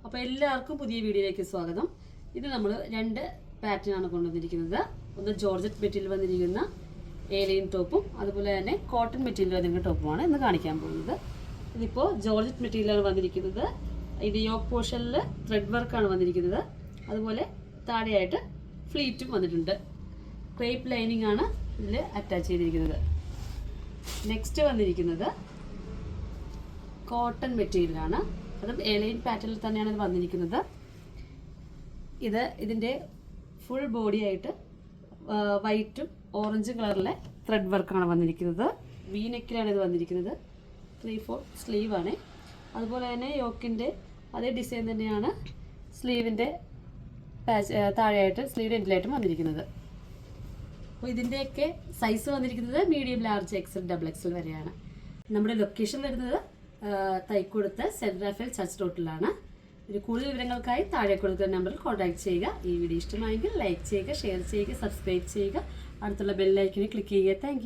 അപ്പോൾ എല്ലാവർക്കും പുതിയ വീഡിയോയിലേക്ക് സ്വാഗതം. ഇത് നമ്മൾ രണ്ട് പാറ്റേൺ ആണ് കൊണ്ടുവന്നിരിക്കുന്നത്. ഒന്ന് ജോർജറ്റ് മെറ്റീരിയൽ വന്നിരിക്കുന്ന ഏലിയൻ ടോപ്പും അതുപോലെ തന്നെ കോട്ടൺ മെറ്റീരിയൽ വന്നിരിക്കുന്ന ടോപ്പുമാണ് ഇന്ന് കാണിക്കാൻ പോകുന്നത്. ഇതിപ്പോൾ ജോർജറ്റ് മെറ്റീരിയലാണ് വന്നിരിക്കുന്നത്. ഇത് യോക്ക് പോർഷനിൽ ത്രെഡ് വർക്കാണ് വന്നിരിക്കുന്നത്. അതുപോലെ താഴെയായിട്ട് ഫ്ലീറ്റും വന്നിട്ടുണ്ട്. ക്രേപ്പ് ലൈനിങ് ആണ് ഇതിൽ അറ്റാച്ച് ചെയ്തിരിക്കുന്നത്. നെക്സ്റ്റ് വന്നിരിക്കുന്നത് കോട്ടൺ മെറ്റീരിയലാണ്. അതും എലൈൻ പാറ്റേണിൽ തന്നെയാണ് ഇത് വന്നിരിക്കുന്നത്. ഇതിൻ്റെ ഫുൾ ബോഡി ആയിട്ട് വൈറ്റും ഓറഞ്ചും കളറിലെ ത്രെഡ് വർക്കാണ് വന്നിരിക്കുന്നത്. വി നെക്കിലാണ് ഇത് വന്നിരിക്കുന്നത്. 3/4 സ്ലീവാണ്. അതുപോലെ തന്നെ യോക്കിൻ്റെ അതേ ഡിസൈൻ തന്നെയാണ് സ്ലീവിൻ്റെ താഴെയായിട്ട് സ്ലീവിൻ്റെ എൻഡിലായിട്ടും വന്നിരിക്കുന്നത്. അപ്പോൾ ഇതിൻ്റെയൊക്കെ സൈസ് വന്നിരിക്കുന്നത് medium, large, XL, double XL വരെയാണ്. നമ്മുടെ ലൊക്കേഷൻ വരുന്നത് തൈക്കുടത്ത് സെൻറ്റ് റാഫേൽ ചർച്ച് റോട്ടിലാണ്. ഒരു കൂടുതൽ വിവരങ്ങൾക്കായി താഴെ കൊടുക്കുന്ന നമ്പറിൽ കോൺടാക്ട് ചെയ്യുക. ഈ വീഡിയോ ഇഷ്ടമായെങ്കിൽ ലൈക്ക് ചെയ്യുക, ഷെയർ ചെയ്യുക, സബ്സ്ക്രൈബ് ചെയ്യുക. അടുത്തുള്ള ബെൽ ഐക്കണിൽ ക്ലിക്ക് ചെയ്യുക. താങ്ക്